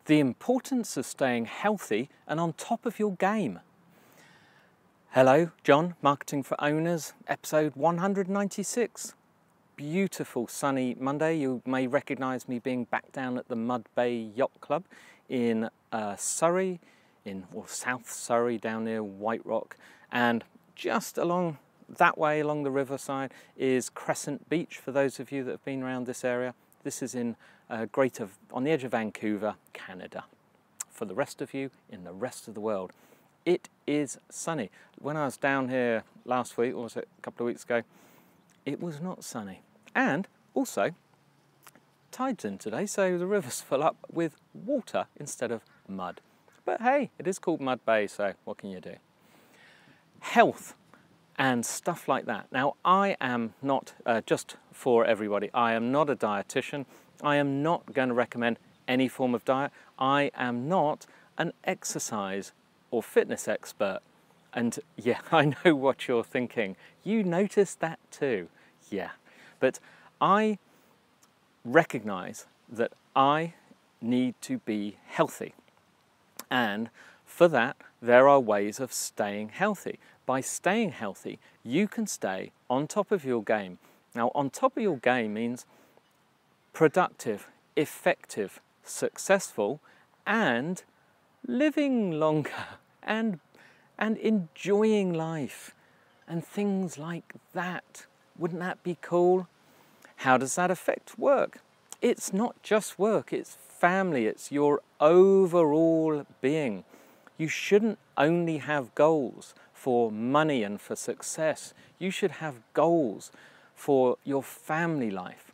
the importance of staying healthy and on top of your game. Hello, John, Marketing for Owners, episode 196. Beautiful sunny Monday. You may recognise me being back down at the Mud Bay Yacht Club in Surrey, or South Surrey, down near White Rock, and just along that way, along the riverside, is Crescent Beach, for those of you that have been around this area. This is in on the edge of Vancouver, Canada. For the rest of you, in the rest of the world, it is sunny. When I was down here last week, or was it a couple of weeks ago, it was not sunny. And also, tide's in today, so the river's full up with water instead of mud. But hey, it is called Mud Bay, so what can you do? Health and stuff like that. Now, I am not, just for everybody, I am not a dietitian. I am not going to recommend any form of diet. I am not an exercise or fitness expert. And yeah, I know what you're thinking. You noticed that too. Yeah, but I recognize that I need to be healthy. And for that, there are ways of staying healthy. By staying healthy, you can stay on top of your game. Now, on top of your game means productive, effective, successful, and living longer and enjoying life and things like that. Wouldn't that be cool? How does that affect work? It's not just work, it's family, it's your overall being. You shouldn't only have goals for money and for success. You should have goals for your family life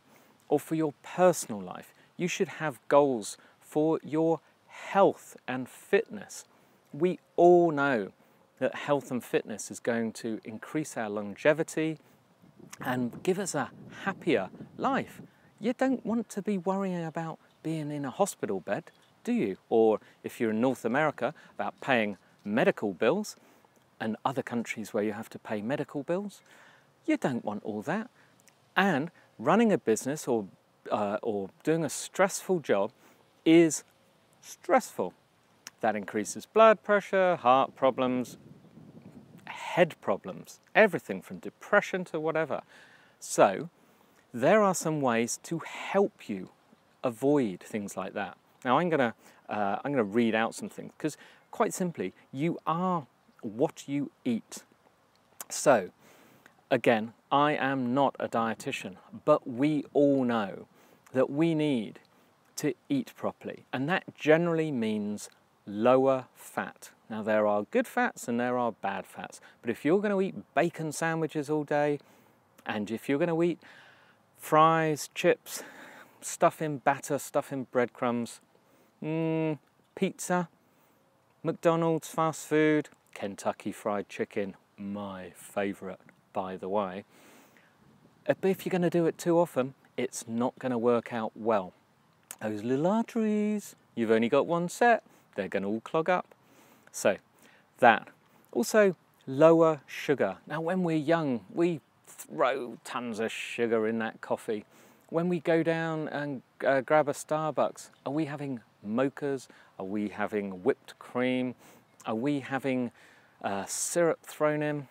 or for your personal life. You should have goals for your health and fitness. We all know that health and fitness is going to increase our longevity and give us a happier life. You don't want to be worrying about being in a hospital bed, do you? Or if you're in North America, about paying medical bills, and other countries where you have to pay medical bills. You don't want all that. And running a business or doing a stressful job is stressful. That increases blood pressure, heart problems, head problems, everything from depression to whatever. So there are some ways to help you avoid things like that. Now I'm gonna read out some things, because quite simply, you are what you eat. So again, I am not a dietitian, but we all know that we need to eat properly, and that generally means lower fat. Now, there are good fats and there are bad fats, but if you're going to eat bacon sandwiches all day, and if you're going to eat fries, chips, stuff in batter, stuff in breadcrumbs, pizza, McDonald's, fast food, Kentucky Fried Chicken, my favourite, by the way. But if you're going to do it too often, it's not going to work out well. Those little arteries, you've only got one set, they're going to all clog up. So that. Also, lower sugar. Now, when we're young, we throw tons of sugar in that coffee. When we go down and grab a Starbucks, are we having mochas? Are we having whipped cream? Are we having syrup thrown in?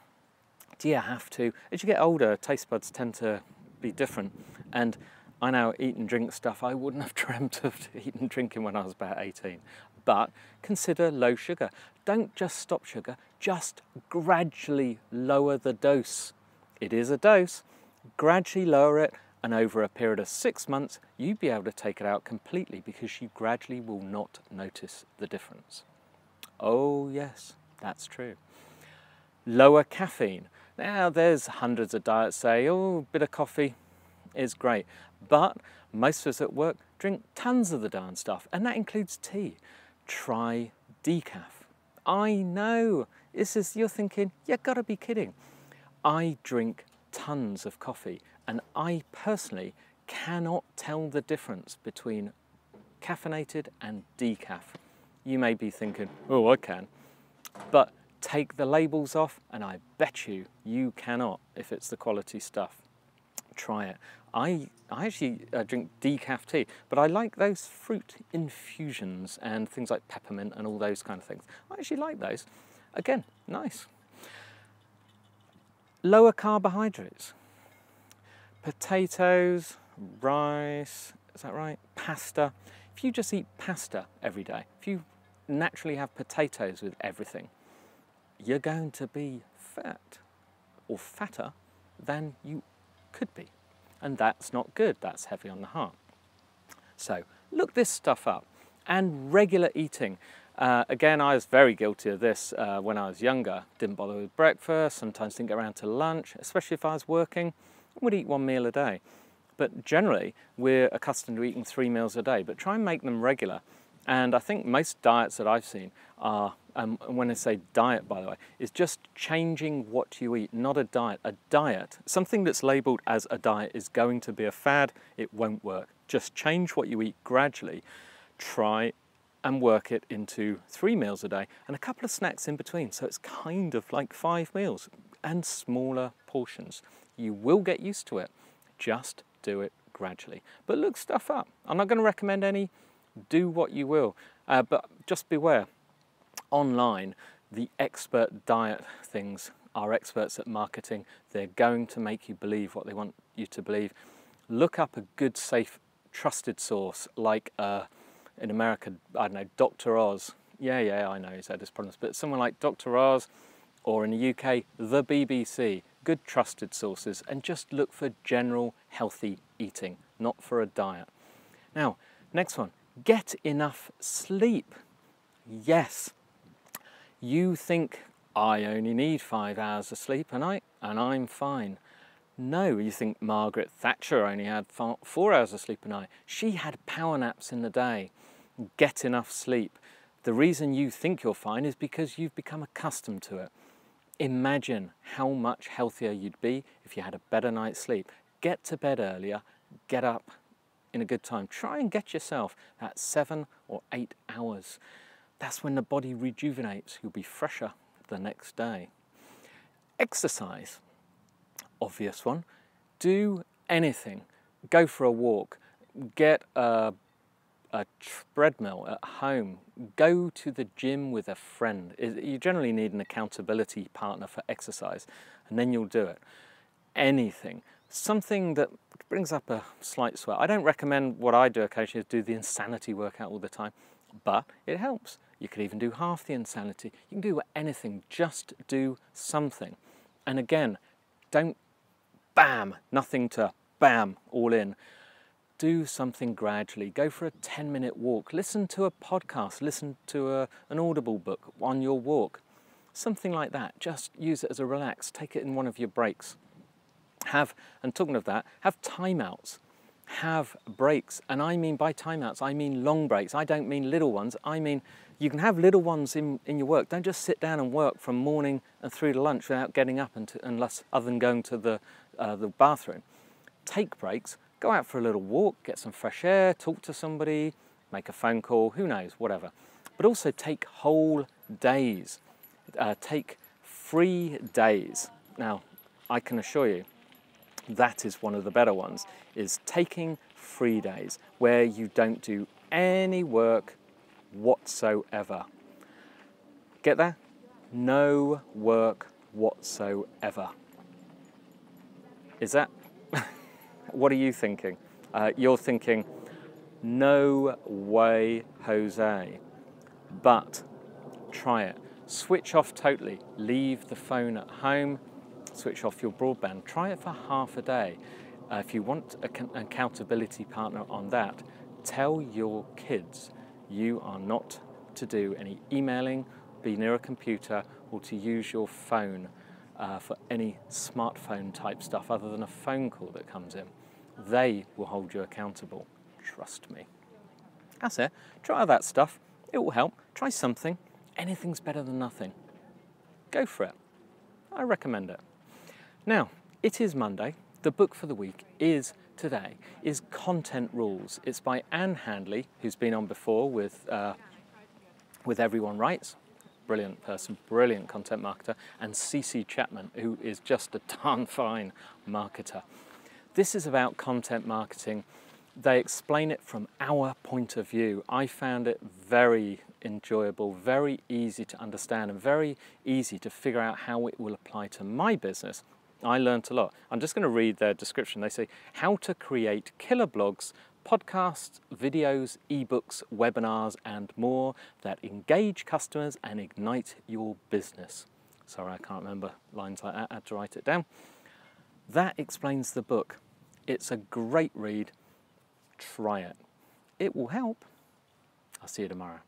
Do you have to? As you get older, taste buds tend to be different. And I now eat and drink stuff I wouldn't have dreamt of eating and drinking when I was about 18. But consider low sugar. Don't just stop sugar, just gradually lower the dose. It is a dose. Gradually lower it, and over a period of 6 months, you'd be able to take it out completely, because you gradually will not notice the difference. Oh yes, that's true. Lower caffeine. Now, there's hundreds of diets say, oh, a bit of coffee is great. But most of us at work drink tons of the darn stuff, and that includes tea. Try decaf. I know, you're thinking, you've got to be kidding. I drink tons of coffee, and I personally cannot tell the difference between caffeinated and decaf. You may be thinking, oh, I can. But take the labels off, and I bet you cannot if it's the quality stuff. Try it. I actually drink decaf tea, but I like those fruit infusions and things like peppermint and all those kind of things. I actually like those. Again, nice. Lower carbohydrates. Potatoes, rice, is that right? Pasta. If you just eat pasta every day, if you naturally have potatoes with everything, you're going to be fat or fatter than you could be. And that's not good, that's heavy on the heart. So look this stuff up. And regular eating. Again, I was very guilty of this when I was younger. Didn't bother with breakfast, sometimes didn't get around to lunch, especially if I was working. I would eat 1 meal a day. But generally, we're accustomed to eating 3 meals a day, but try and make them regular. And I think most diets that I've seen are, and when I say diet, by the way, is just changing what you eat, not a diet. A diet, something that's labelled as a diet, is going to be a fad. It won't work. Just change what you eat gradually. Try and work it into 3 meals a day and a couple of snacks in between. So it's kind of like 5 meals and smaller portions. You will get used to it. Just do it gradually. But look stuff up. I'm not going to recommend any. Do what you will. But just beware. Online, the expert diet things are experts at marketing. They're going to make you believe what they want you to believe. Look up a good, safe, trusted source like in America, I don't know, Dr. Oz. Yeah, I know he's had his problems, but someone like Dr. Oz, or in the UK, the BBC, good trusted sources, and just look for general healthy eating, not for a diet. Now, next one, get enough sleep. Yes, you think I only need 5 hours of sleep a night and I'm fine. No, you think Margaret Thatcher only had 4 hours of sleep a night. She had power naps in the day. Get enough sleep. The reason you think you're fine is because you've become accustomed to it. Imagine how much healthier you'd be if you had a better night's sleep. Get to bed earlier, get up in a good time. Try and get yourself that 7 or 8 hours. That's when the body rejuvenates. You'll be fresher the next day. Exercise. Obvious one. Do anything. Go for a walk. Get a treadmill at home. Go to the gym with a friend. You generally need an accountability partner for exercise, and then you'll do it. Anything. Something that brings up a slight sweat. I don't recommend what I do occasionally is do the insanity workout all the time, but it helps. You could even do half the insanity. You can do anything. Just do something. And again, don't bam, nothing to bam, all in. Do something gradually. Go for a 10-minute walk. Listen to a podcast. Listen to an Audible book on your walk. Something like that. Just use it as a relax. Take it in one of your breaks. And talking of that, have timeouts. Have breaks. And I mean by timeouts, I mean long breaks. I don't mean little ones. I mean you can have little ones in your work. Don't just sit down and work from morning and through to lunch without getting up unless other than going to the bathroom. Take breaks. Go out for a little walk, get some fresh air, talk to somebody, make a phone call, who knows, whatever. But also take whole days. Take free days. Now, I can assure you, that is one of the better ones, is taking free days where you don't do any work whatsoever. Get that? No work whatsoever. Is that? What are you thinking? You're thinking, no way, Jose. But try it. Switch off totally. Leave the phone at home. Switch off your broadband. Try it for half a day. If you want an accountability partner on that, tell your kids you are not to do any emailing, be near a computer, or to use your phone for any smartphone type stuff other than a phone call that comes in. They will hold you accountable. Trust me. That's it. Try that stuff. It will help. Try something. Anything's better than nothing. Go for it. I recommend it. Now, it is Monday. The book for the week is today, is Content Rules. It's by Anne Handley, who's been on before with Everyone Writes. Brilliant person, brilliant content marketer, and CC Chapman, who is just a darn fine marketer. This is about content marketing. They explain it from our point of view. I found it very enjoyable, very easy to understand, and very easy to figure out how it will apply to my business. I learnt a lot. I'm just going to read their description. They say, how to create killer blogs, podcasts, videos, ebooks, webinars, and more that engage customers and ignite your business. Sorry, I can't remember lines like that. I had to write it down. That explains the book. It's a great read. Try it. It will help. I'll see you tomorrow.